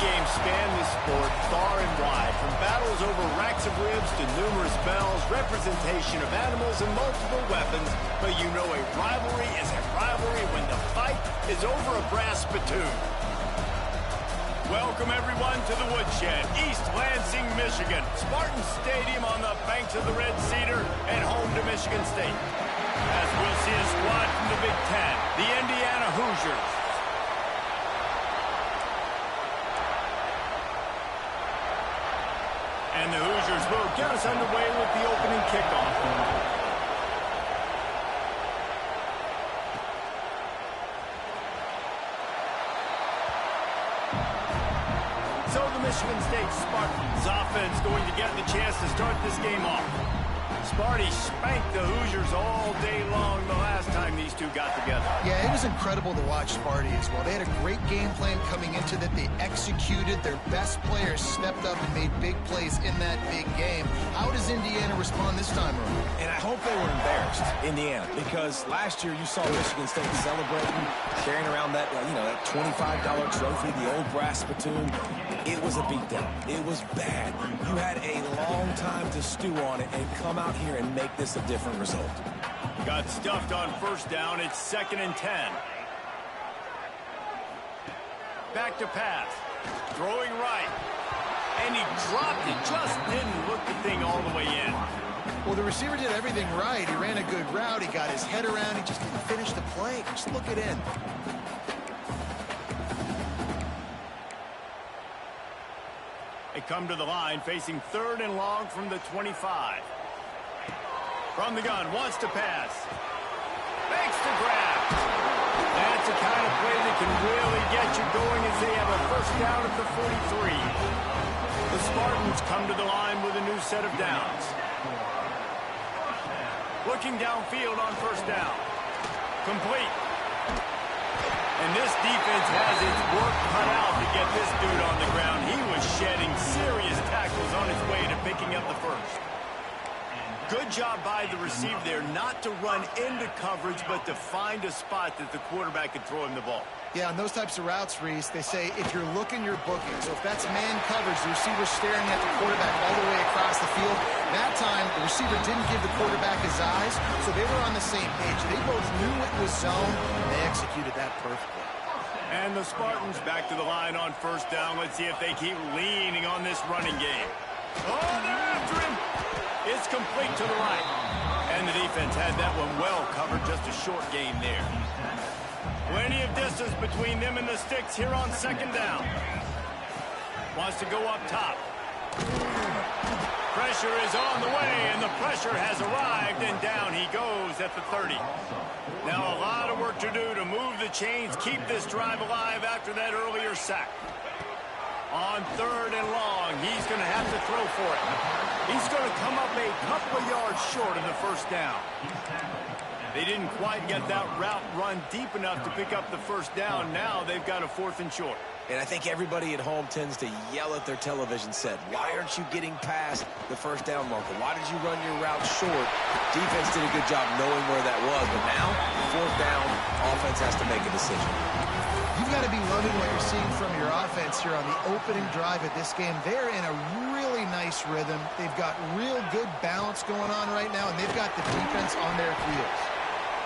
games span this sport far and wide, from battles over racks of ribs to numerous bells, representation of animals and multiple weapons. But you know a rivalry is a rivalry when the fight is over a brass spittoon. Welcome, everyone, to the Woodshed, East Lansing, Michigan. Spartan Stadium on the banks of the Red Cedar and home to Michigan State. As we'll see a squad from the Big Ten, the Indiana Hoosiers. And the Hoosiers will get us underway with the opening kickoff. So the Michigan State Spartans offense going to get the chance to start this game off. Sparty spanked the Hoosiers all day long the last time these two got together. Yeah, it was incredible to watch Sparty as well. They had a great game plan coming into that. They executed. Their best players stepped up and made big plays in that big game. How does Indiana respond this time around? And I hope they were embarrassed, Indiana, because last year you saw Michigan State celebrating, carrying around that, that $25 trophy, the old brass spittoon. It was a beatdown. It was bad. You had a long time to stew on it and come out here and make this a different result. Got stuffed on first down. It's 2nd and 10. Back to pass. Throwing right. And he dropped it. Just didn't look the thing all the way in. Well, the receiver did everything right. He ran a good route. He got his head around. He just didn't finish the play. Just look it in. They come to the line facing 3rd and long from the 25. From the gun, wants to pass. Makes the grab. That's the kind of play that can really get you going as they have a first down at the 43. The Spartans come to the line with a new set of downs. Looking downfield on first down. Complete. And this defense has its work cut out to get this dude on the ground. He was shedding serious tackles on his way to picking up the first. Good job by the receiver there not to run into coverage, but to find a spot that the quarterback could throw him the ball. Yeah, on those types of routes, Reese, they say if you're looking, you're booking. So if that's man coverage, the receiver's staring at the quarterback all the way across the field. That time, the receiver didn't give the quarterback his eyes, so they were on the same page. They both knew it was zone, and they executed that perfectly. And the Spartans back to the line on first down. Let's see if they keep leaning on this running game. Oh, they're after him. It's complete to the right. And the defense had that one well covered. Just a short game there. Plenty of distance between them and the sticks here on 2nd down. Wants to go up top. Pressure is on the way, and the pressure has arrived, and down he goes at the 30. Now a lot of work to do to move the chains, keep this drive alive after that earlier sack. On 3rd and long, he's going to have to throw for it. He's going to come up a couple of yards short of the first down. They didn't quite get that route run deep enough to pick up the first down. Now they've got a 4th and short. And I think everybody at home tends to yell at their television set, why aren't you getting past the first down marker? Why did you run your route short? Defense did a good job knowing where that was, but now, 4th down, offense has to make a decision. You've got to be loving what you're seeing from your offense here on the opening drive of this game. They're in a really nice rhythm. They've got real good balance going on right now, and they've got the defense on their heels.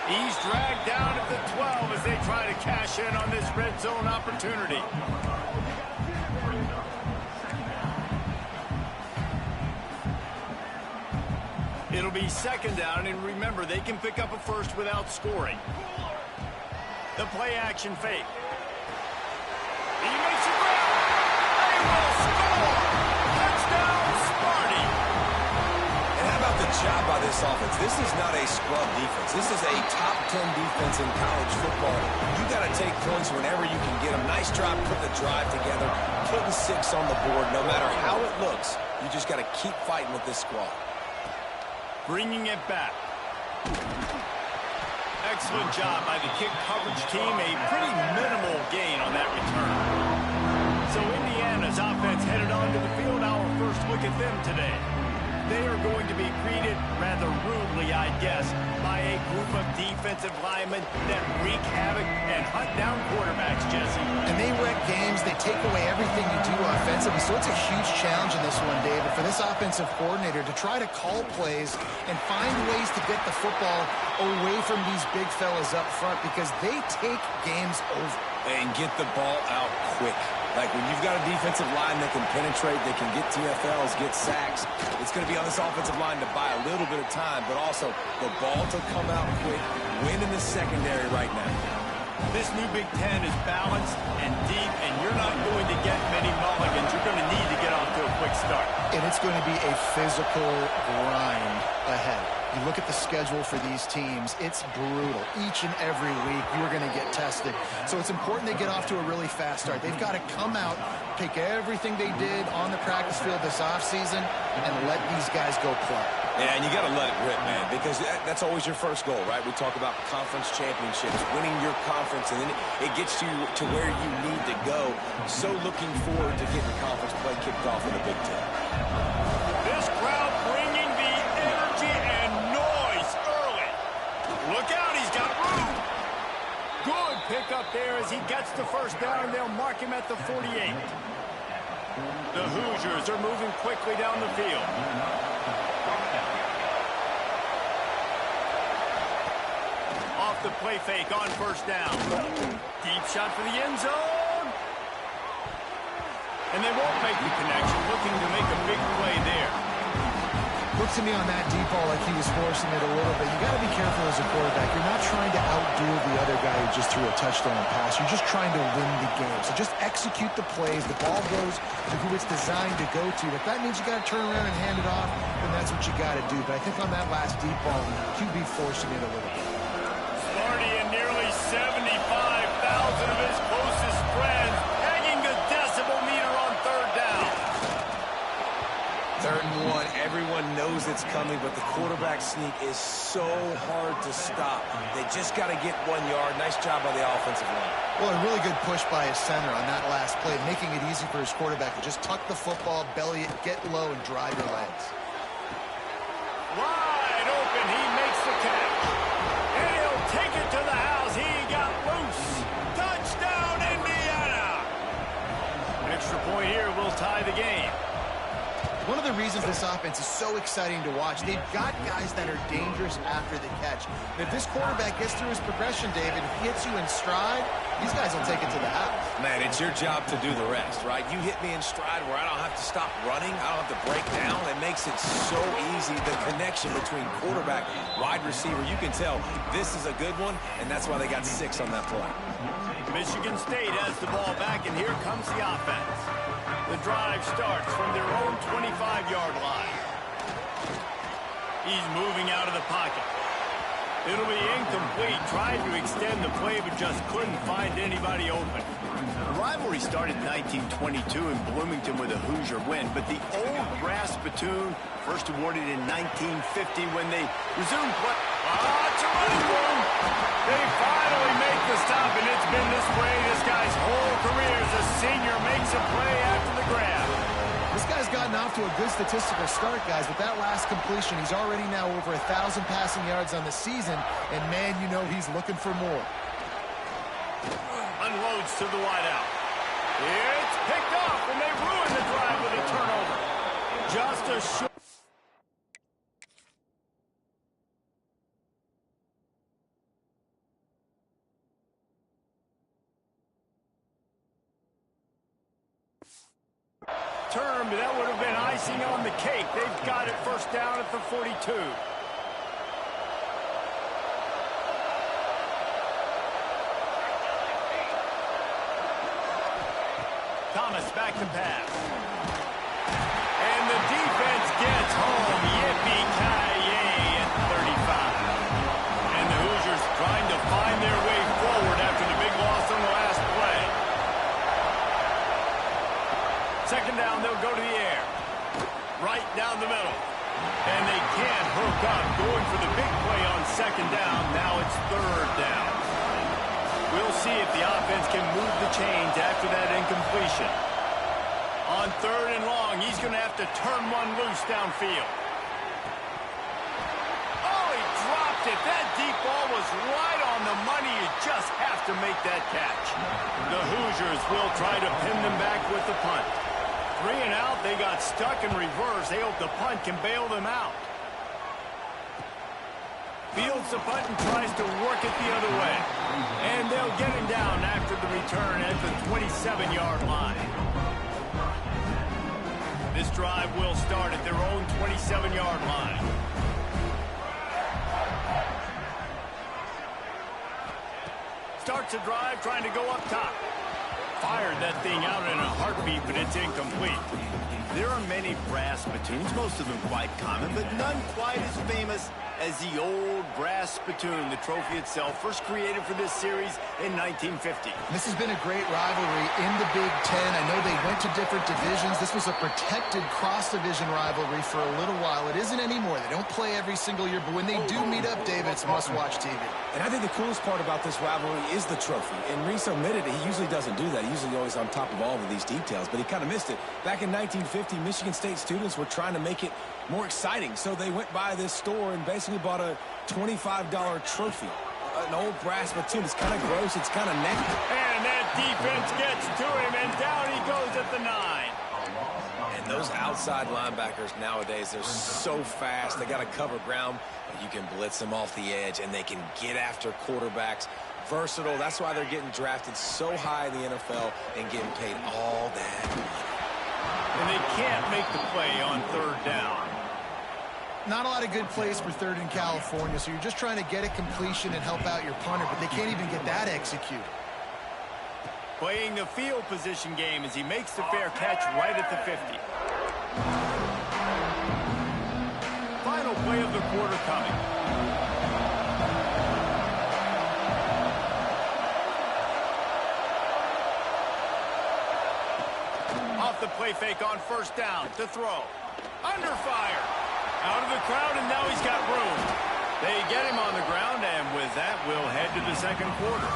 He's dragged down at the 12 as they try to cash in on this red zone opportunity. It'll be 2nd down, and remember, they can pick up a first without scoring. The play action fake. He makes a grab. They will score. Touchdown, Sparty. And how about the job by this offense? This is not a scrub defense. This is a top 10 defense in college football. You got to take points whenever you can get them. Nice job putting the drive together, putting 6 on the board. No matter how it looks, you just got to keep fighting with this squad. Bringing it back. Excellent job by the kick coverage team. A pretty minimal gain on that return. So Indiana's offense headed on to the field. Our first look at them today. they are going to be greeted rather rudely, I guess, by a group of defensive linemen that wreak havoc and hunt down quarterbacks, Jesse. And they wreck games. They take away everything you do offensively. So it's a huge challenge in this one, David, for this offensive coordinator to try to call plays and find ways to get the football away from these big fellas up front because they take games over. And get the ball out quick. Like when you've got a defensive line that can penetrate, they can get TFLs, get sacks, it's going to be on this offensive line to buy a little bit of time, but also the ball to come out quick, win in the secondary right now. This new Big Ten is balanced and deep, and you're not going to get many mulligans. You're going to need to get off to a quick start. And it's going to be a physical grind ahead. You look at the schedule for these teams, it's brutal. Each and every week, you're going to get tested. So it's important they get off to a really fast start. They've got to come out, take everything they did on the practice field this offseason, and let these guys go play. Yeah, and you got to let it rip, man, because that's always your first goal, right? We talk about conference championships, winning your conference, and then it gets you to where you need to go. So looking forward to getting conference play kicked off in the Big Ten. This crowd bringing the energy and noise early. Look out, he's got room. Good pickup there as he gets the first down, and they'll mark him at the 48. The Hoosiers are moving quickly down the field. Off the play fake on first down. Deep shot for the end zone. And they won't make the connection, looking to make a big play there. Looks to me on that deep ball like he was forcing it a little bit. You got to be careful as a quarterback. You're not trying to outdo the other guy who just threw a touchdown pass. You're just trying to win the game. So just execute the plays. The ball goes to who it's designed to go to. If that means you got to turn around and hand it off, then that's what you got to do. But I think on that last deep ball, QB forcing it a little bit. Sparty and nearly 75,000 of his closest friends hanging the decibel meter on third down. 3rd and 1, everyone knows it's coming, but the quarterback sneak is so hard to stop. They just got to get 1 yard. Nice job by the offensive line. Well, a really good push by his center on that last play, making it easy for his quarterback to just tuck the football, belly it, get low, and drive your legs. Wide open, he makes the catch. And he'll take it to the house. He got loose. Touchdown, Indiana. An extra point here will tie the game. One of the reasons this offense is so exciting to watch, they've got guys that are dangerous after the catch. And if this quarterback gets through his progression, David, hits you in stride, these guys will take it to the house. Man, it's your job to do the rest, right? You hit me in stride where I don't have to stop running. I don't have to break down. It makes it so easy. The connection between quarterback, wide receiver, you can tell this is a good one, and that's why they got 6 on that play. Michigan State has the ball back, and here comes the offense. The drive starts from their own 25-yard line. He's moving out of the pocket. It'll be incomplete. Tried to extend the play, but just couldn't find anybody open. The rivalry started in 1922 in Bloomington with a Hoosier win, but the old brass spittoon first awarded in 1950 when they resumed play. It's a running room. They finally make the stop, and it's been this way this guy's whole career as a senior makes a play after the grab. This guy's gotten off to a good statistical start, guys, but that last completion, he's already now over 1,000 passing yards on the season, and man, you know he's looking for more. Unloads to the wideout. It's picked off, and they ruin the drive with a turnover. Just a short... term, but that would have been icing on the cake. They've got it first down at the 42. Thomas back to pass. And the defense gets home. Yippee-ki-yay at 35. And the Hoosiers trying to find their way forward after the big loss on the last play. Second down, they'll go to the air. Right down the middle. And they can't hook up. Going for the big play on second down. Now it's third down. We'll see if the offense can move the chains after that incompletion. On 3rd and long, he's going to have to turn one loose downfield. missed it. That deep ball was right on the money. You just have to make that catch. The Hoosiers will try to pin them back with the punt. 3 and out. They got stuck in reverse. They hope the punt can bail them out. Fields the punt and tries to work it the other way. And they'll get him down after the return at the 27-yard line. This drive will start at their own 27-yard line. Starts a drive trying to go up top. Fired that thing out in a heartbeat, but it's incomplete. There are many brass spittoons, most of them quite common, but none quite as famous as the old brass spittoon, the trophy itself, first created for this series in 1950. This has been a great rivalry in the Big Ten. I know they went to different divisions. This was a protected cross-division rivalry for a little while. It isn't anymore. They don't play every single year, but when they do meet up, David, it's must-watch TV. And I think the coolest part about this rivalry is the trophy. And Reese omitted it. He usually doesn't do that. He's usually always on top of all of these details, but he kind of missed it. Back in 1950, Michigan State students were trying to make it more exciting, so they went by this store and basically bought a $25 trophy. An old brass spittoon. It's kind of gross. It's kind of nasty. And that defense gets to him, and down he goes at the 9. And those outside linebackers nowadays, they're so fast. They got to cover ground, but you can blitz them off the edge, and they can get after quarterbacks. Versatile. That's why they're getting drafted so high in the NFL and getting paid all that money. And they can't make the play on 3rd down. Not a lot of good plays for 3rd in California, so you're just trying to get a completion and help out your punter, but they can't even get that executed. Playing the field position game as he makes the fair catch right at the 50. Final play of the quarter coming. Off the play fake on 1st down to throw. Under fire. Out of the crowd, and now he's got room. They get him on the ground, and with that, we'll head to the 2nd quarter.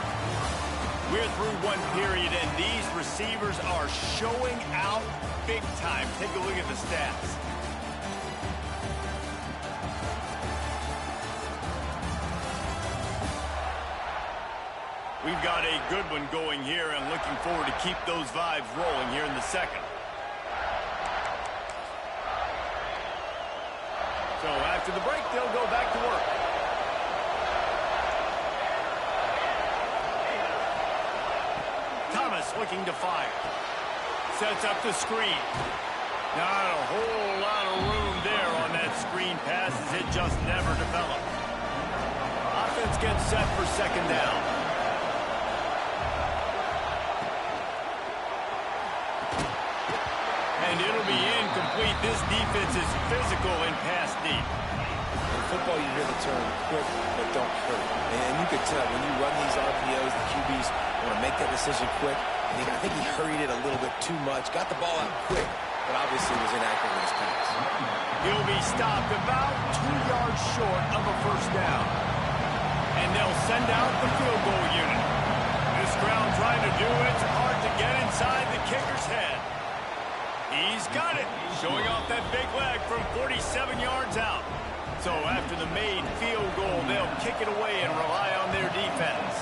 We're through one period, and these receivers are showing out big time. Take a look at the stats. We've got a good one going here, and looking forward to keep those vibes rolling here in the 2nd. So after the break, they'll go back to work. Thomas looking to fire. Sets up the screen. Not a whole lot of room there on that screen pass as it just never developed. Offense gets set for 2nd down. And it'll be incomplete. This defense is physical and pass deep. In football, you hear the term quick, but don't hurt. And you could tell when you run these RPOs, the QBs want to make that decision quick. I think he hurried it a little bit too much. Got the ball out quick, but obviously was inaccurate with his pass. He'll be stopped about 2 yards short of a 1st down. And they'll send out the field goal unit. This crowd trying to do its part to get inside the kicker's head. He's got it, showing off that big leg from 47 yards out. So after the made field goal, they'll kick it away and rely on their defense.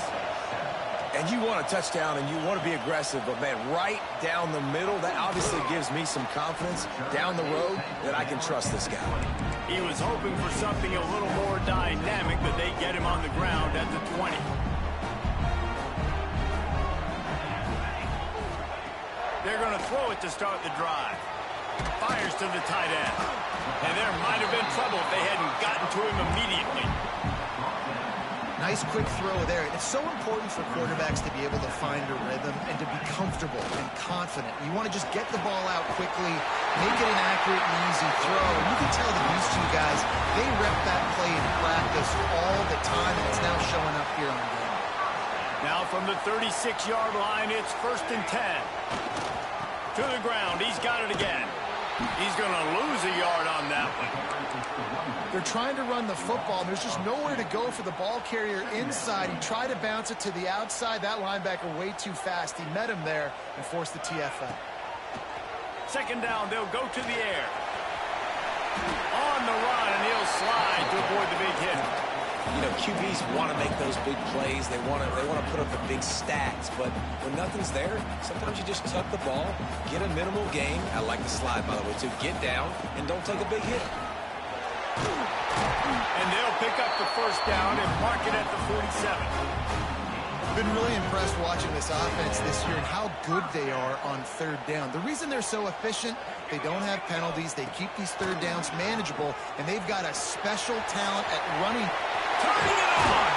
And you want a touchdown and you want to be aggressive, but man, right down the middle, that obviously gives me some confidence down the road that I can trust this guy. He was hoping for something a little more dynamic, but they get him on the ground at the 20. They're going to throw it to start the drive. Fires to the tight end. And there might have been trouble if they hadn't gotten to him immediately. Nice quick throw there. It's so important for quarterbacks to be able to find a rhythm and to be comfortable and confident. You want to just get the ball out quickly, make it an accurate and easy throw. And you can tell that these two guys, they rep that play in practice all the time, and it's now showing up here on game. Now from the 36-yard line, it's 1st and 10. To the ground, he's got it again. He's going to lose a yard on that one. They're trying to run the football, and there's just nowhere to go for the ball carrier inside. He tried to bounce it to the outside. That linebacker way too fast. He met him there and forced the TFL. 2nd down, they'll go to the air. On the run, and he'll slide to avoid the big hit. You know, QBs want to make those big plays. They want to put up the big stats. But when nothing's there, sometimes you just tuck the ball, get a minimal gain. I like the slide, by the way, to get down and don't take a big hit. And they'll pick up the first down and mark it at the 47. Been really impressed watching this offense this year and how good they are on third down. The reason they're so efficient, they don't have penalties, they keep these third downs manageable, and they've got a special talent at running. Turning it on!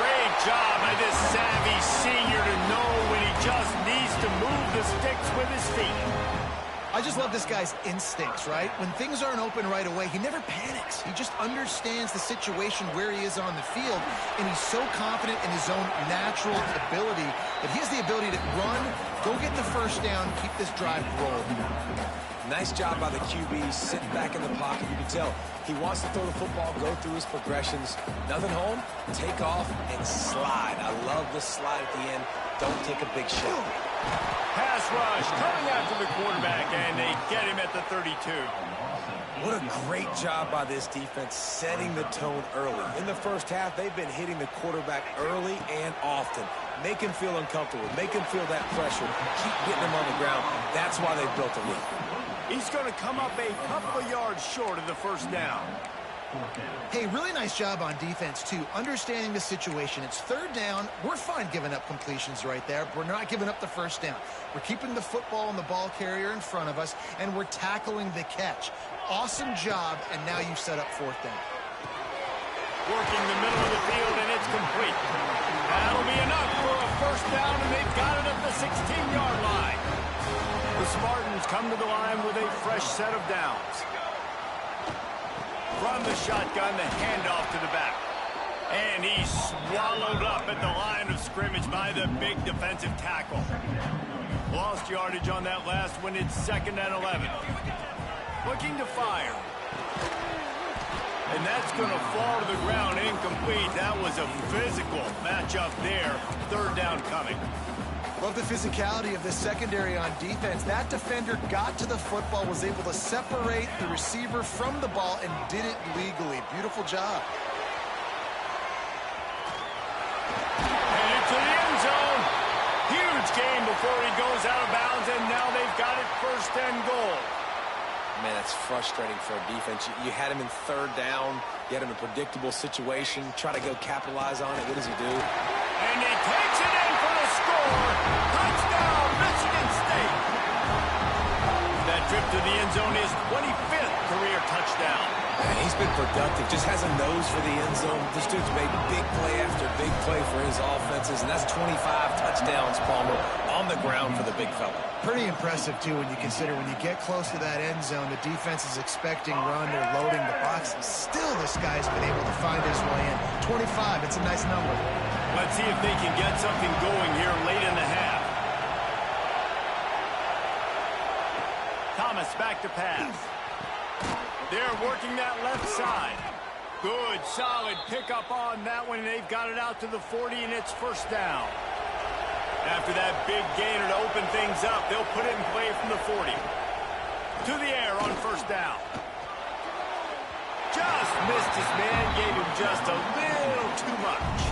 Great job by this savvy senior to know when he just needs to move the sticks with his feet. I just love this guy's instincts, right? When things aren't open right away, he never panics. He just understands the situation where he is on the field, and he's so confident in his own natural ability that he has the ability to run, go get the first down, keep this drive rolling. Nice job by the QB, sitting back in the pocket. You can tell he wants to throw the football, go through his progressions. Nothing home, take off, and slide. I love the slide at the end. Don't take a big shot. Pass rush coming after the quarterback, and they get him at the 32. What a great job by this defense setting the tone early. In the first half, they've been hitting the quarterback early and often. Make him feel uncomfortable. Make him feel that pressure. Keep getting him on the ground. That's why they built a lead. He's going to come up a couple of yards short of the first down. Hey, really nice job on defense, too, understanding the situation. It's third down. We're fine giving up completions right there. We're not giving up the first down. We're keeping the football and the ball carrier in front of us, and we're tackling the catch. Awesome job, and now you've set up fourth down. Working the middle of the field, and it's complete. That'll be enough for a first down, and they've got it at the 16-yard line. The Spartans come to the line with a fresh set of downs. From the shotgun, the handoff to the back. And he's swallowed up at the line of scrimmage by the big defensive tackle. Lost yardage on that last one. It's 2nd and 11. Looking to fire. And that's going to fall to the ground incomplete. That was a physical matchup there. Third down coming. Love the physicality of the secondary on defense. That defender got to the football, was able to separate the receiver from the ball, and did it legally. Beautiful job. And into the end zone. Huge gain before he goes out of bounds, and now they've got it 1st and goal. Man, that's frustrating for a defense. You had him in third down. You had him in a predictable situation. Try to go capitalize on it. What does he do? And he takes it in for the score. Touchdown, Michigan State. That trip to the end zone is 25th career touchdown. Man, he's been productive. Just has a nose for the end zone. This dude's made big play after big play for his offenses, and that's 25 touchdowns, Palmer, on the ground for the big fella. Pretty impressive, too, when you consider when you get close to that end zone, the defense is expecting run, they're loading the box, and still this guy's been able to find his way in. 25, it's a nice number. Let's see if they can get something going here late in the half. Thomas back to pass. They're working that left side. Good, solid pickup on that one, and they've got it out to the 40, and it's first down. After that big gainer to open things up, they'll put it in play from the 40. To the air on first down. Just missed his man, gave him just a little too much.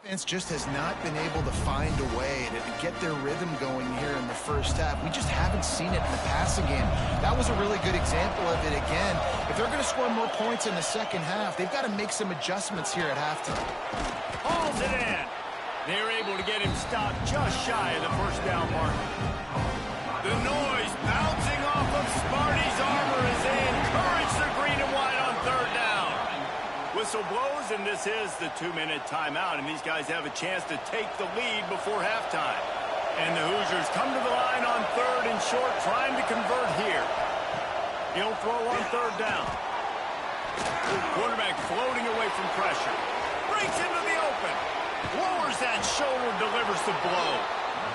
Defense just has not been able to find a way to get their rhythm going here in the first half. We just haven't seen it in the passing game. That was a really good example of it again. If they're going to score more points in the second half, they've got to make some adjustments here at halftime. Hauls it in. They're able to get him stopped just shy of the first down mark. The noise bouncing off of Sparty's armor as they encourage the green and white on third down. Whistle blows, and this is the 2-minute timeout, and these guys have a chance to take the lead before halftime. And the Hoosiers come to the line on third and short, trying to convert here. He'll throw on third down. Quarterback floating away from pressure. Breaks into the open. Lowers that shoulder, delivers the blow.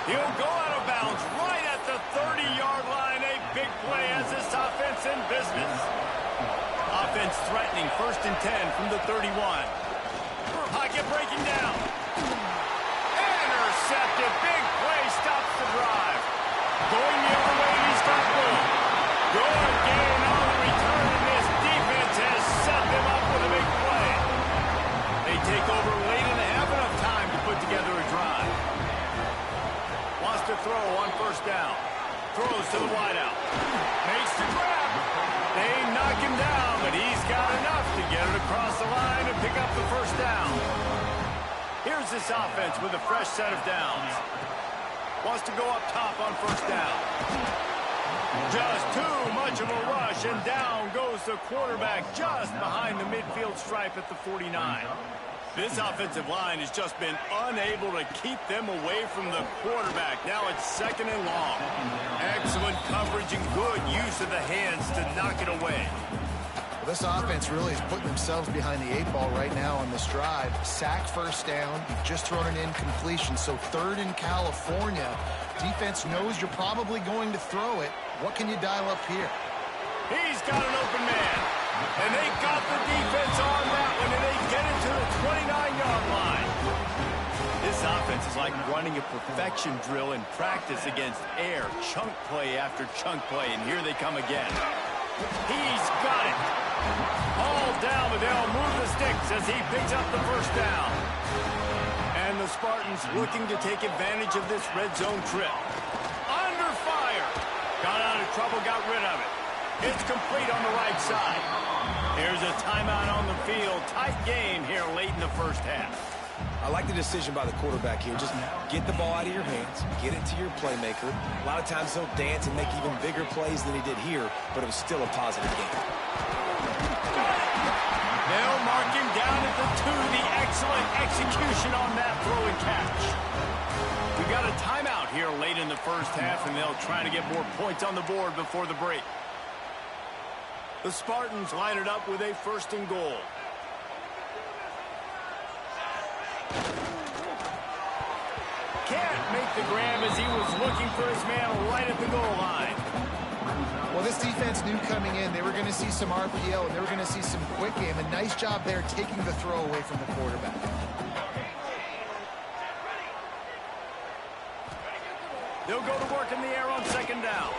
He'll go out of bounds right at the 30-yard line. A big play as this offense in business. Offense threatening, 1st and 10 from the 31. Pocket breaking down. Intercepted. Big play stops the drive. Going the other way, he's got room. Good gain on the return, and this defense has set them up with a big play. They take over late and have enough time to put together a drive. Wants to throw on 1st down. Throws to the wideout. Makes the grab. They knock him down, but he's got enough to get it across the line and pick up the 1st down. Here's this offense with a fresh set of downs. Wants to go up top on 1st down. Just too much of a rush, and down goes the quarterback just behind the midfield stripe at the 49. This offensive line has just been unable to keep them away from the quarterback. Now it's 2nd and long. Excellent coverage and good use of the hands to knock it away. Well, this offense really is putting themselves behind the 8 ball right now on this drive. Sack 1st down. You've just thrown an incompletion. So 3rd in California. Defense knows you're probably going to throw it. What can you dial up here? He's got an open man. And they got the defense on that one, and they get it to the 29-yard line. This offense is like running a perfection drill in practice against air. Chunk play after chunk play, and here they come again. He's got it. All down, but they'll move the sticks as he picks up the 1st down. And the Spartans looking to take advantage of this red zone trip. Under fire. Got out of trouble, got rid of it. It's complete on the right side. Here's a timeout on the field. Tight game here late in the 1st half. I like the decision by the quarterback here. Just get the ball out of your hands, get it to your playmaker. A lot of times he'll dance and make even bigger plays than he did here, but it was still a positive game. They'll mark him down at the 2. The excellent execution on that throw and catch. We got a timeout here late in the 1st half, and they'll try to get more points on the board before the break. The Spartans line it up with a 1st and goal. Can't make the grab as he was looking for his man right at the goal line. Well, this defense knew coming in they were going to see some RPO, and they were going to see some quick game. A nice job there taking the throw away from the quarterback. They'll go to work in the air on 2nd down.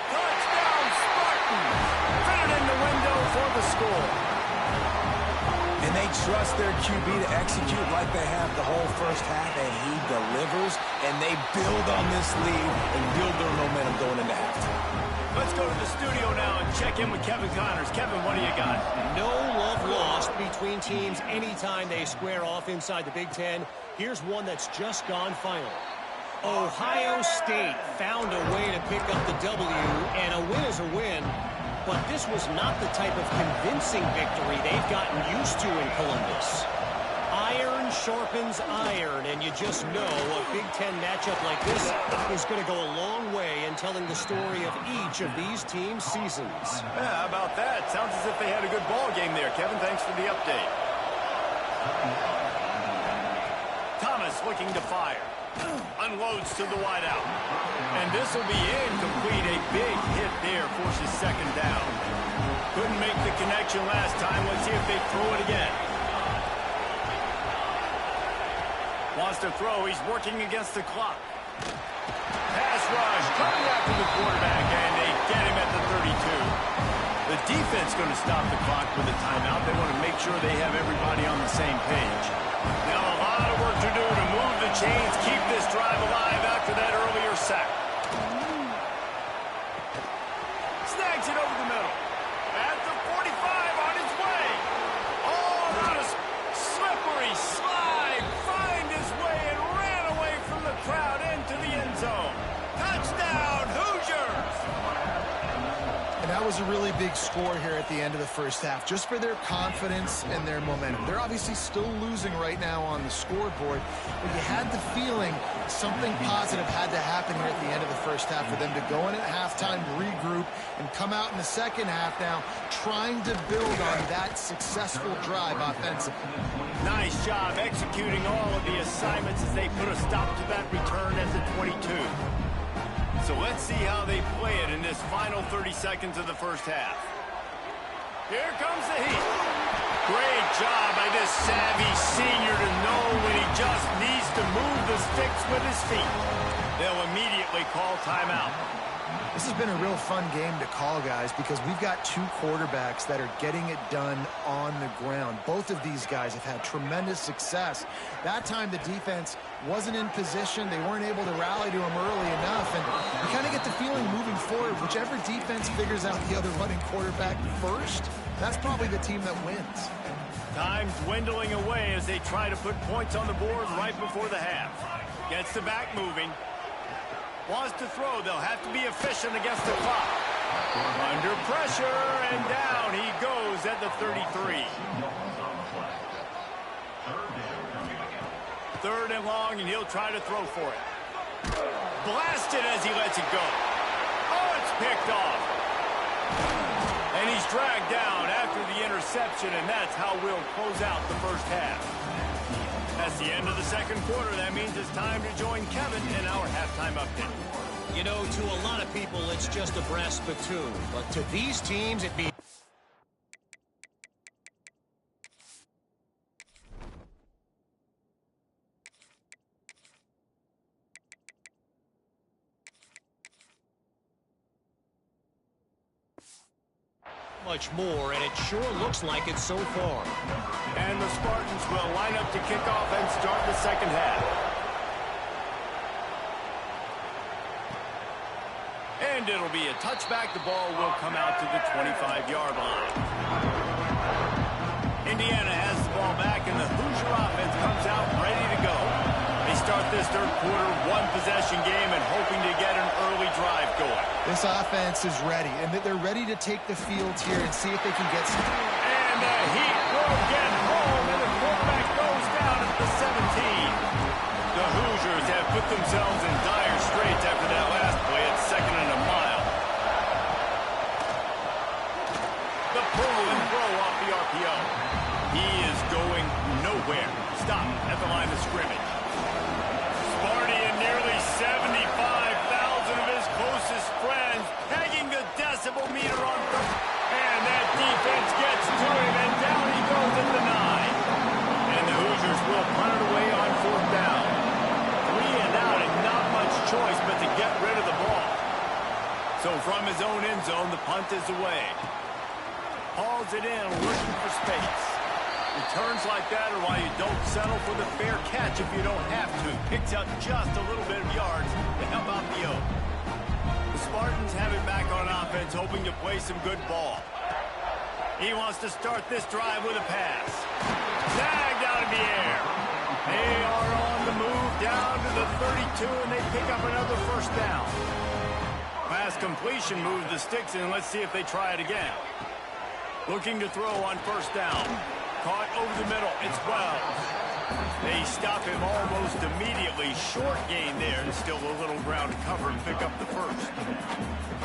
Touchdown, Spartans! Fit it in the window for the score. And they trust their QB to execute like they have the whole 1st half, and he delivers, and they build on this lead and build their momentum going into halftime. Let's go to the studio now and check in with Kevin Connors. Kevin, what do you got? No love lost between teams anytime they square off inside the Big Ten. Here's one that's just gone final. Ohio State found a way to pick up the W, and a win is a win. But this was not the type of convincing victory they've gotten used to in Columbus. Iron sharpens iron, and you just know a Big Ten matchup like this is going to go a long way in telling the story of each of these teams' seasons. Yeah, how about that? Sounds as if they had a good ball game there. Kevin, thanks for the update. Thomas looking to fire. Unloads to the wideout. And this will be incomplete. A big hit there forces 2nd down. Couldn't make the connection last time. Let's see if they throw it again. Wants to throw. He's working against the clock. Pass rush coming after the quarterback, and they get him at the 32. The defense going to stop the clock with a timeout. They want to make sure they have everybody on the same page. Now a lot of work to do to move the chains, keep this drive alive after that earlier sack. Snags it over the middle. At the 45 on his way. Oh, what a slippery slide. Find his way and ran away from the crowd into the end zone. Touchdown, Hoosiers! And that was a really big score here at the end of the first half, just for their confidence and their momentum. They're obviously still losing right now on the scoreboard, but you had the feeling something positive had to happen here at the end of the first half for them to go in at halftime, regroup, and come out in the second half now trying to build on that successful drive offensively. Nice job executing all of the assignments as they put a stop to that return at the 22. So let's see how they play it in this final 30 seconds of the first half. Here comes the heat. Great job by this savvy senior to know when he just needs to move the sticks with his feet. They'll immediately call timeout. This has been a real fun game to call, guys, because we've got two quarterbacks that are getting it done on the ground. Both of these guys have had tremendous success. That time the defense wasn't in position. They weren't able to rally to him early enough. And you kind of get the feeling moving forward, whichever defense figures out the other running quarterback first, that's probably the team that wins. Time's dwindling away as they try to put points on the board right before the half. Gets the back moving. Wants to throw. They'll have to be efficient against the clock. Under pressure, and down he goes at the 33. Third and long, and he'll try to throw for it. Blasted as he lets it go. Oh, it's picked off. And he's dragged down after the interception, and that's how we'll close out the first half. That's the end of the second quarter. That means it's time to join Kevin in our halftime update. You know, to a lot of people, it's just a brass spittoon. But to these teams, it means... much more, and it sure looks like it so far. And the Spartans will line up to kick off and start the second half. And it'll be a touchback. The ball will come out to the 25-yard line. Indiana has the ball back, and the Hoosier offense comes out ready to go. They start this third quarter one-possession game and hoping to get an early drive going. This offense is ready, and they're ready to take the field here and see if they can get some. And the Heat will get home, and the quarterback goes down at the 17. The Hoosiers have put themselves in dire straits after that last play at 2nd and a mile. The pull and throw off the RPO. He is going nowhere. Stop at the line of scrimmage. Sparty and nearly 75,000 of his closest friends pegging the decibel meter on third. And that defense gets to him, and down he goes at the 9. And the Hoosiers will punt it away on 4th down. 3 and out, and not much choice but to get rid of the ball. So from his own end zone, the punt is away. Hauls it in, looking for space. Returns like that are why you don't settle for the fair catch if you don't have to. Picks up just a little bit of yards to help out the O. The Spartans have it back on offense, hoping to play some good ball. He wants to start this drive with a pass. Tagged out of the air. They are on the move down to the 32, and they pick up another first down. Pass completion moves the sticks in. Let's see if they try it again. Looking to throw on first down. Caught over the middle. It's Wells. They stop him almost immediately. Short gain there, and still a little ground to cover and pick up the first.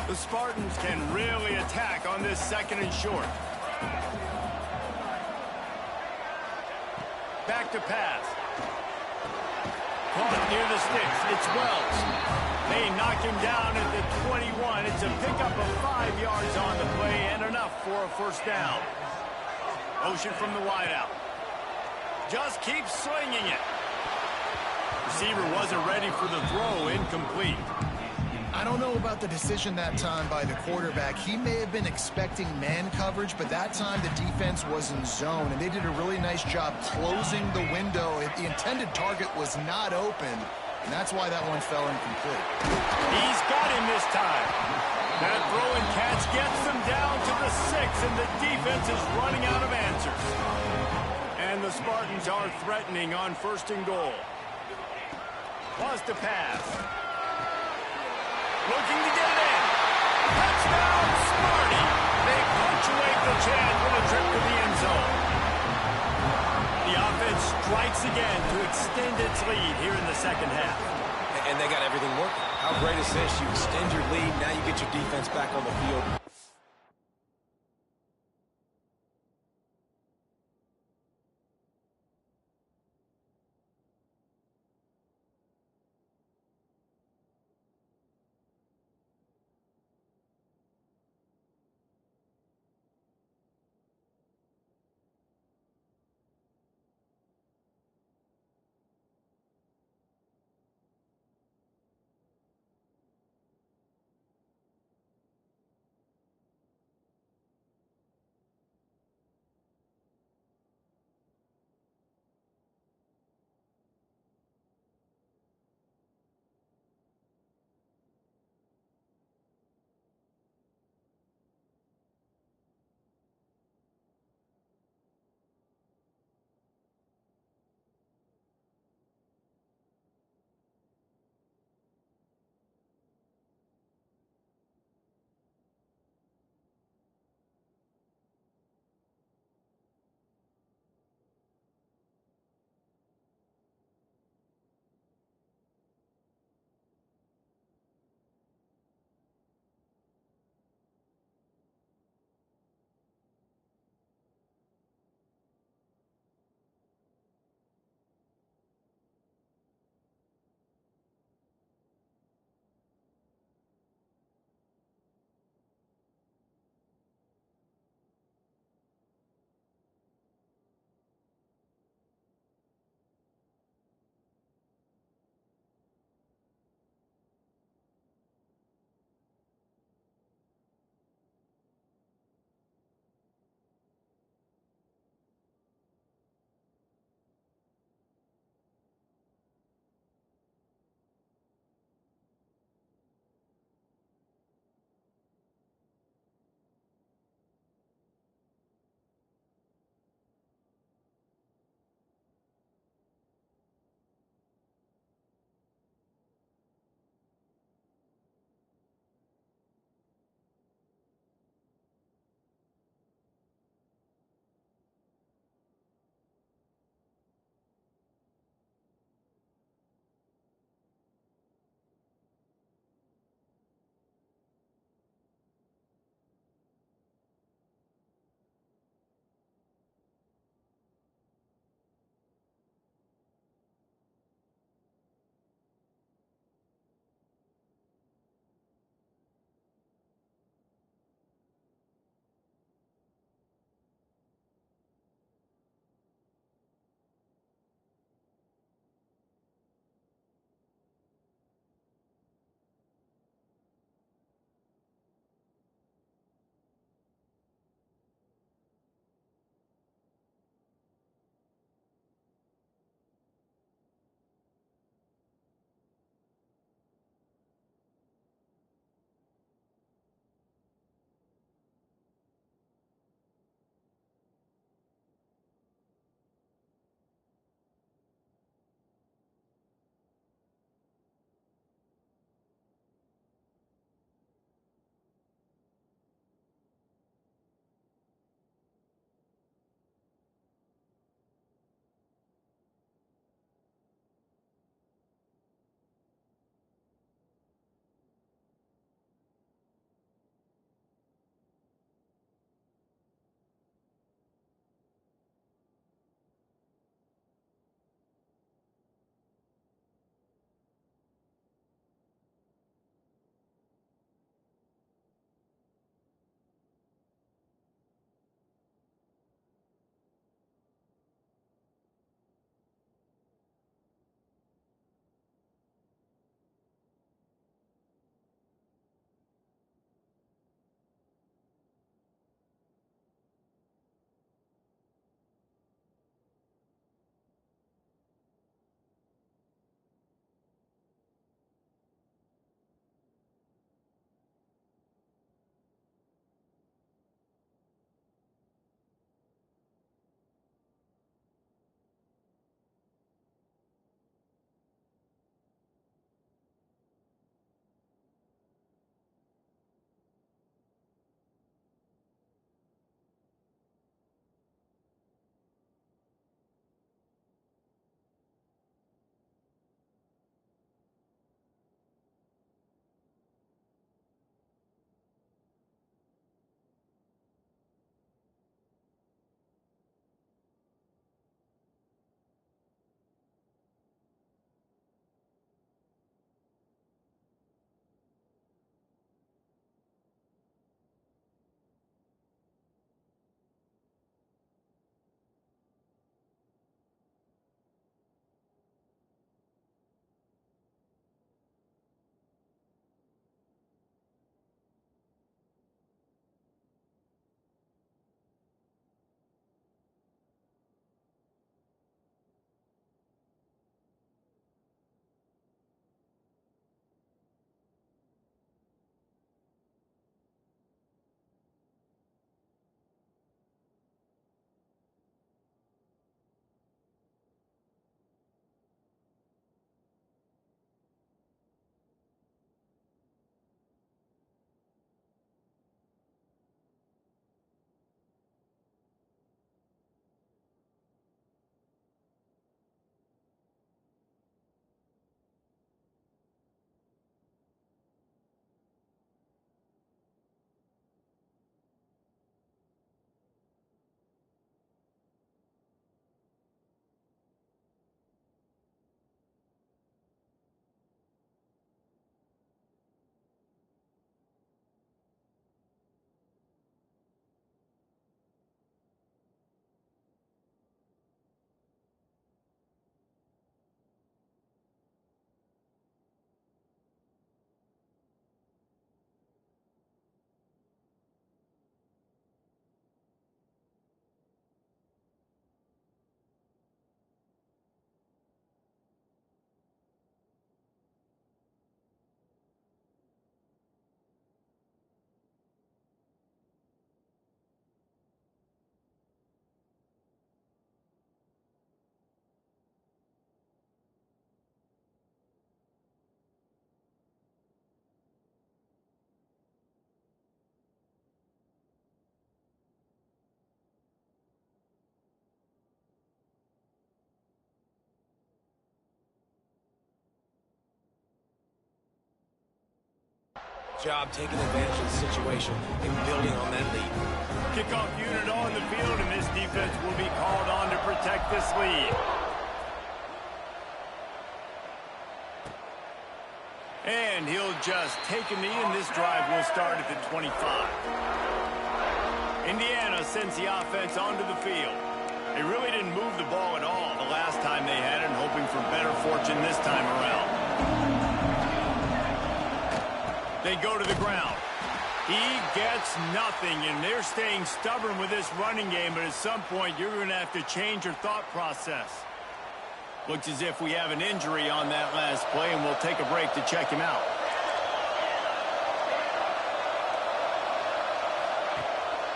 The Spartans can really attack on this 2nd and short. Back to pass. Caught near the sticks. It's Wells. They knock him down at the 21. It's a pickup of 5 yards on the play and enough for a first down. Motion from the wideout. Just keeps swinging it. Receiver wasn't ready for the throw. Incomplete. I don't know about the decision that time by the quarterback. He may have been expecting man coverage, but that time the defense was in zone, and they did a really nice job closing the window. The intended target was not open, and that's why that one fell incomplete. He's got him this time. That throw and catch gets them down to the 6, and the defense is running out of answers. And the Spartans are threatening on 1st and goal. Wants to pass. Looking to get it in. Touchdown, Sparty. They punctuate the chance with a trip to the end zone. The offense strikes again to extend its lead here in the 2nd half. And they got everything working. How great is this? You extend your lead, now you get your defense back on the field. job taking advantage of the situation and building on that lead. Kickoff unit on the field, and this defense will be called on to protect this lead. And he'll just take a knee, and this drive will start at the 25. Indiana sends the offense onto the field. They really didn't move the ball at all the last time they had it, and hoping for better fortune this time around. They go to the ground. He gets nothing, and they're staying stubborn with this running game, but at some point you're going to have to change your thought process. Looks as if we have an injury on that last play, and we'll take a break to check him out.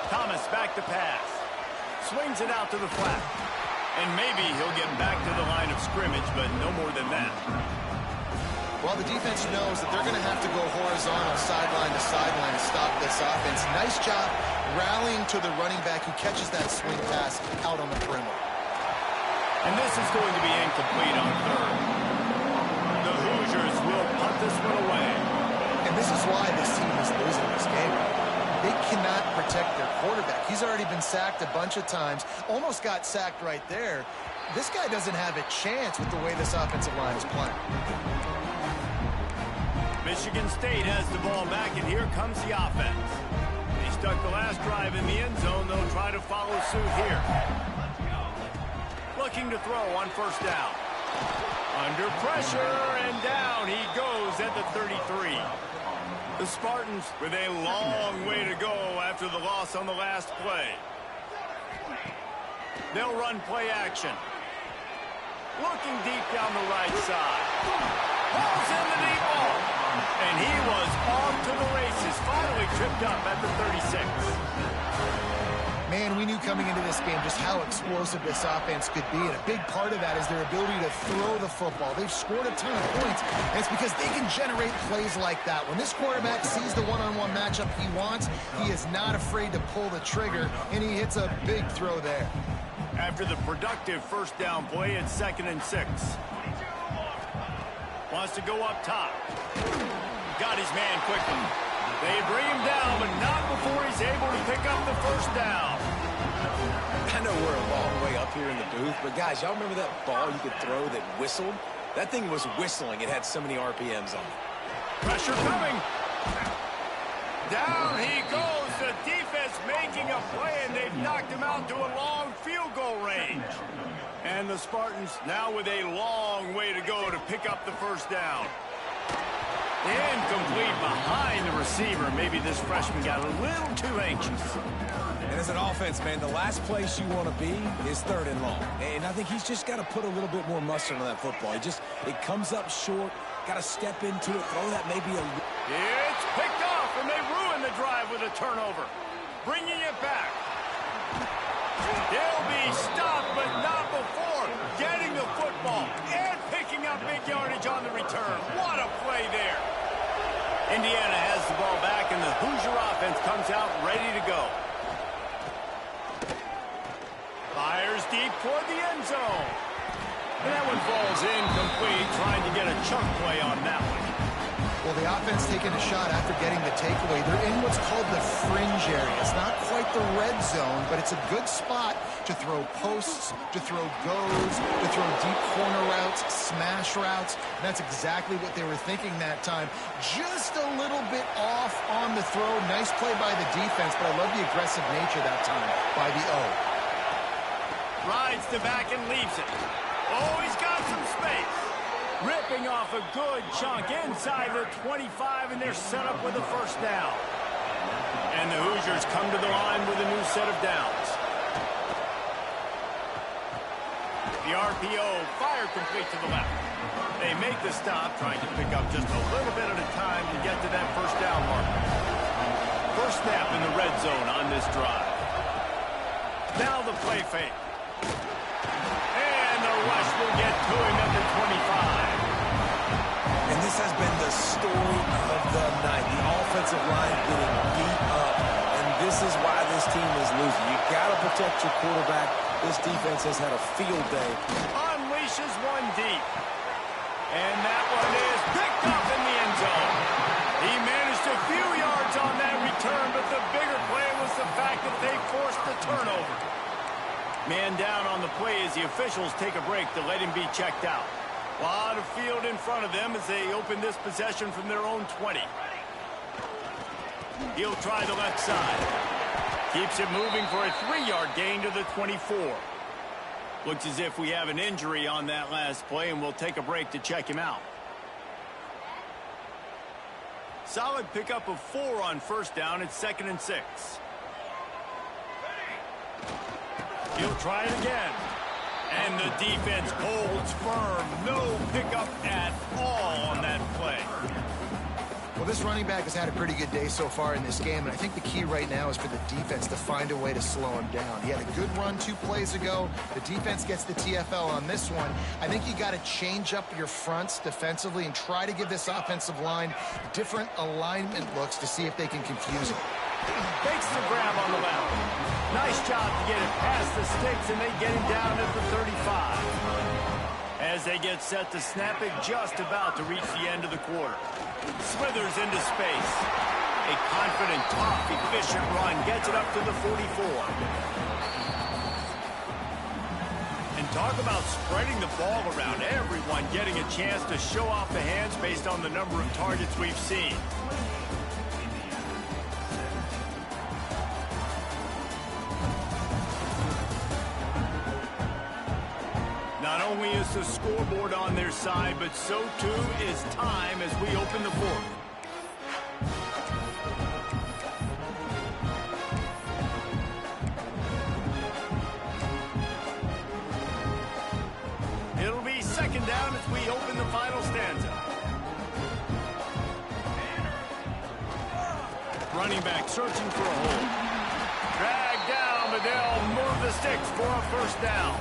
Thomas back to pass. Swings it out to the flat. And maybe he'll get back to the line of scrimmage, but no more than that. Well, the defense knows that they're going to have to go horizontal sideline to sideline to stop this offense. Nice job rallying to the running back who catches that swing pass out on the perimeter. And this is going to be incomplete on third. The Hoosiers will punt this one away. And this is why this team is losing this game. They cannot protect their quarterback. He's already been sacked a bunch of times. Almost got sacked right there. This guy doesn't have a chance with the way this offensive line is playing. Michigan State has the ball back, and here comes the offense. They stuck the last drive in the end zone. They'll try to follow suit here. Looking to throw on first down. Under pressure, and down he goes at the 33. The Spartans with a long way to go after the loss on the last play. They'll run play action. Looking deep down the right side. Balls in the deep ball. And he was off to the races. Finally tripped up at the 36. Man, we knew coming into this game just how explosive this offense could be, and a big part of that is their ability to throw the football. They've scored a ton of points, and it's because they can generate plays like that. When this quarterback sees the one-on-one matchup he wants, he is not afraid to pull the trigger, and he hits a big throw there. After the productive first down play, it's 2nd and 6. Wants to go up top. Got his man quickly. They bring him down, but not before he's able to pick up the first down. I know we're a long way up here in the booth, but guys, y'all remember that ball you could throw that whistled? That thing was whistling. It had so many RPMs on it. Pressure coming. Down he goes. The defense making a play, and they've knocked him out to a long field goal range. And the Spartans now with a long way to go to pick up the first down. Incomplete behind the receiver. Maybe this freshman got a little too anxious. And as an offense, man, the last place you want to be is 3rd and long. And I think he's just got to put a little bit more mustard on that football. It comes up short, got to step into it, throw that maybe a... It's picked off, and they ruin the drive with a turnover. Bringing it back. They'll be stopped, but not before getting the football and picking up big yardage on the return. What a play there. Indiana has the ball back, and the Hoosier offense comes out ready to go. Fires deep toward the end zone. And that one falls incomplete, trying to get a chunk play on that one. Well, the offense taking a shot after getting the takeaway. They're in what's called the fringe area. It's not quite the red zone, but it's a good spot to throw posts, to throw goes, to throw deep corner routes, smash routes. And that's exactly what they were thinking that time. Just a little bit off on the throw. Nice play by the defense, but I love the aggressive nature that time by the O. Rides to back and leaves it. Oh, he's got some space. Ripping off a good chunk inside the 25, and they're set up with a first down. And the Hoosiers come to the line with a new set of downs. The RPO fire complete to the left. They make the stop, trying to pick up just a little bit at a time to get to that first down mark. First snap in the red zone on this drive. Now the play fake. And the rush will get to him at the 25. And this has been the story of the night. The offensive line getting beat up. And this is why this team is losing. You got to protect your quarterback. This defense has had a field day. Unleashes one deep. And that one is picked up in the end zone. He managed to fuse the fact that they forced the turnover. Man down on the play as the officials take a break to let him be checked out. A lot of field in front of them as they open this possession from their own 20. He'll try the left side. Keeps it moving for a 3-yard gain to the 24. Looks as if we have an injury on that last play, and we'll take a break to check him out. Solid pickup of 4 on first down. It's 2nd and 6. He'll try it again. And the defense holds firm. No pickup at all on that play. Well, this running back has had a pretty good day so far in this game, and I think the key right now is for the defense to find a way to slow him down. He had a good run 2 plays ago. The defense gets the TFL on this one. I think you got to change up your fronts defensively and try to give this offensive line different alignment looks to see if they can confuse him. Fakes the grab on the left. Nice job to get it past the sticks, and they get him down at the 35. As they get set to snap it, just about to reach the end of the quarter. Smithers into space. A confident, tough, efficient run gets it up to the 44. And talk about spreading the ball around. Everyone getting a chance to show off the hands based on the number of targets we've seen. Not only is the scoreboard on their side, but so too is time as we open the 4th. It'll be 2nd down as we open the final stanza. Running back searching for a hole. Dragged down, but they'll move the sticks for a 1st down.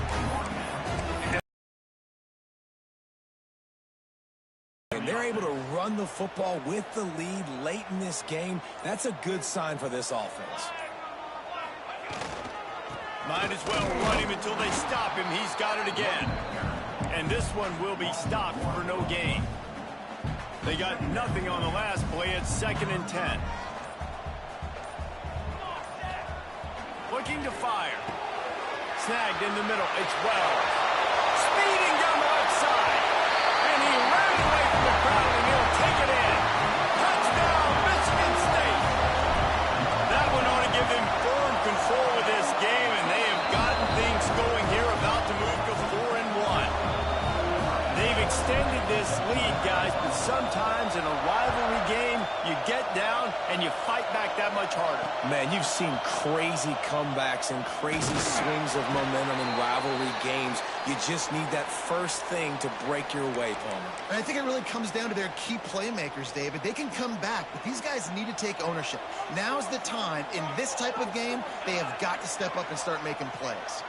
They're able to run the football with the lead late in this game. That's a good sign for this offense. Might as well run him until they stop him. He's got it again. And this one will be stopped for no gain. They got nothing on the last play. It's 2nd and 10. Looking to fire. Snagged in the middle. It's Wells. Speeding down the left side. And he ran away from the crowd, and he'll take it in. Touchdown, Michigan State. That one ought to give them firm control of this game, and they have gotten things going here, about to move to 4-1. They've extended this lead, guys, but sometimes in a rivalry game, you get down and you fight back that much harder. Man, you've seen crazy comebacks and crazy swings of momentum in rivalry games. You just need that first thing to break your way, Palmer. And I think it really comes down to their key playmakers, David. They can come back, but these guys need to take ownership. Now's the time. In this type of game, they have got to step up and start making plays.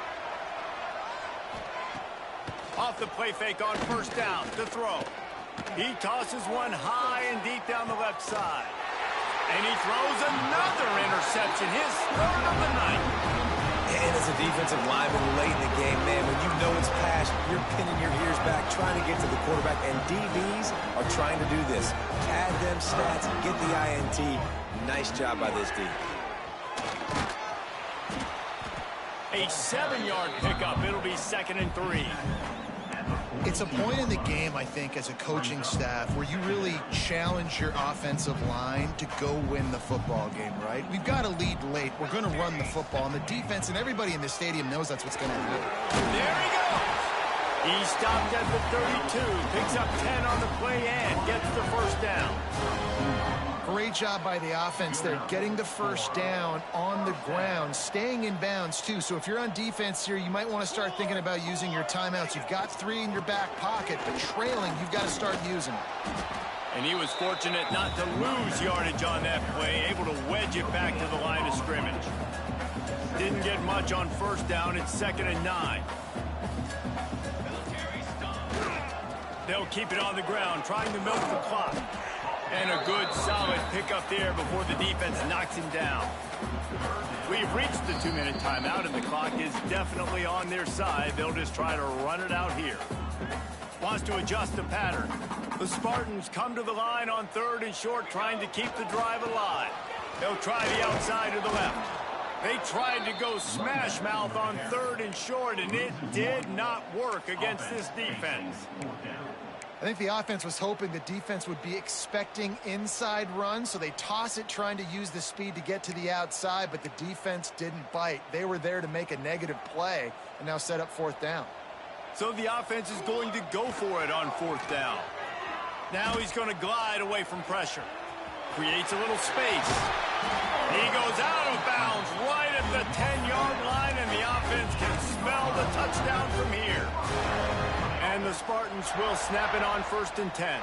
Off the play fake on 1st down to throw. He tosses one high and deep down the left side. And he throws another interception, his 3rd of the night. And as a defensive lineman late in the game, man, when you know it's passed, you're pinning your ears back, trying to get to the quarterback, and DBs are trying to do this. Pad them stats, get the INT. Nice job by this D. A 7-yard pickup. It'll be 2nd and 3. It's a point in the game, I think, as a coaching staff where you really challenge your offensive line to go win the football game, right? We've got to lead late. We're going to run the football, and the defense and everybody in the stadium knows that's what's going to happen. There he goes. He stopped at the 32, picks up 10 on the play, and gets the 1st down. Great job by the offense there, getting the 1st down on the ground, staying in bounds, too. So if you're on defense here, you might want to start thinking about using your timeouts. You've got 3 in your back pocket, but trailing, you've got to start using them. And he was fortunate not to lose yardage on that play, able to wedge it back to the line of scrimmage. Didn't get much on 1st down. It's 2nd and 9. They'll keep it on the ground, trying to milk the clock. And a good, solid pickup there before the defense knocks him down. We've reached the 2-minute timeout, and the clock is definitely on their side. They'll just try to run it out here. Wants to adjust the pattern. The Spartans come to the line on 3rd and short, trying to keep the drive alive. They'll try the outside to the left. They tried to go smash mouth on 3rd and short, and it did not work against this defense. I think the offense was hoping the defense would be expecting inside runs, so they toss it trying to use the speed to get to the outside, but the defense didn't bite. They were there to make a negative play and now set up 4th down. So the offense is going to go for it on 4th down. Now he's going to glide away from pressure. Creates a little space. He goes out of bounds right at the 10-yard line, and the offense can smell the touchdown from here. And the Spartans will snap it on 1st and 10.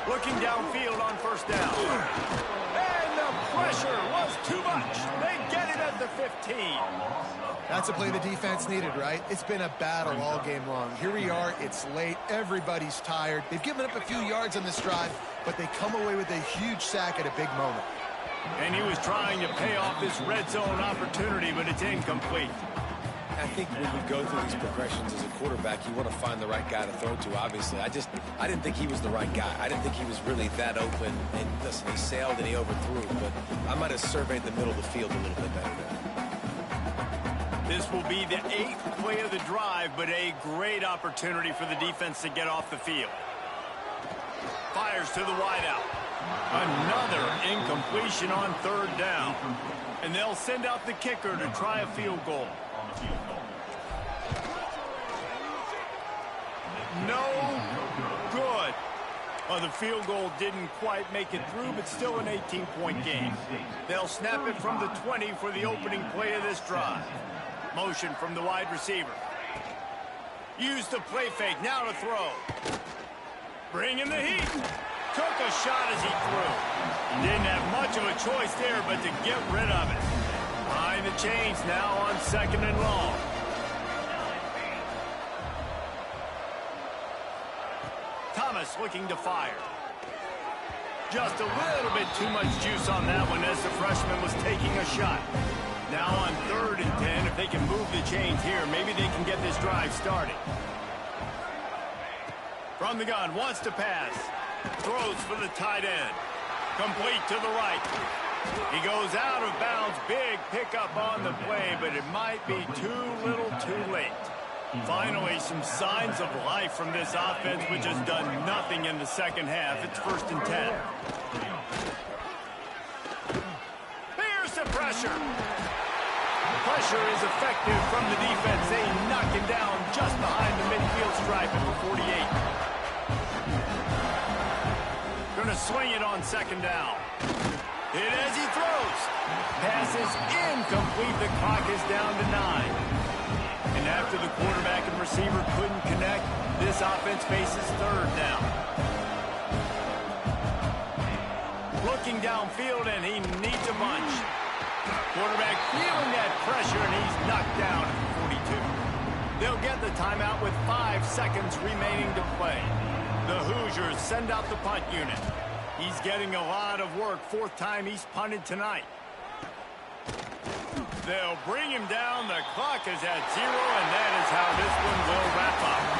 Looking downfield on 1st down. And the pressure was too much. They get it at the 15. That's a play the defense needed, right? It's been a battle all game long. Here we are. It's late. Everybody's tired. They've given up a few yards on this drive, but they come away with a huge sack at a big moment. And he was trying to pay off this red zone opportunity, but it's incomplete. I think when you go through these progressions as a quarterback, you want to find the right guy to throw to, obviously. I didn't think he was the right guy. I didn't think he was really that open. And listen, he sailed and he overthrew, but I might have surveyed the middle of the field a little bit better there. This will be the 8th play of the drive, but a great opportunity for the defense to get off the field. Fires to the wideout. Another incompletion on 3rd down. And they'll send out the kicker to try a field goal. No good. Well, the field goal didn't quite make it through, but still an 18-point game. They'll snap it from the 20 for the opening play of this drive. Motion from the wide receiver. Use the play fake, now to throw. Bringing the heat. Took a shot as he threw. Didn't have much of a choice there, but to get rid of it. Behind the chains now on 2nd and long. Thomas looking to fire. Just a little bit too much juice on that one as the freshman was taking a shot. Now on 3rd and 10, if they can move the chains here, maybe they can get this drive started. From the gun, wants to pass. Throws for the tight end. Complete to the right. He goes out of bounds. Big pickup on the play, but it might be too little too late. Finally, some signs of life from this offense, which has done nothing in the 2nd half. It's 1st and 10. Here's the pressure. Pressure is effective from the defense. They knock him down just behind the midfield stripe at the 48. Going to swing it on 2nd down. Hit as he throws. Pass is incomplete. The clock is down to 9. And after the quarterback and receiver couldn't connect, this offense faces 3rd down. Looking downfield, and he needs a bunch. Quarterback feeling that pressure, and he's knocked down at the 42. They'll get the timeout with 5 seconds remaining to play. The Hoosiers send out the punt unit. He's getting a lot of work. 4th time he's punted tonight. They'll bring him down. The clock is at 0, and that is how this one will wrap up.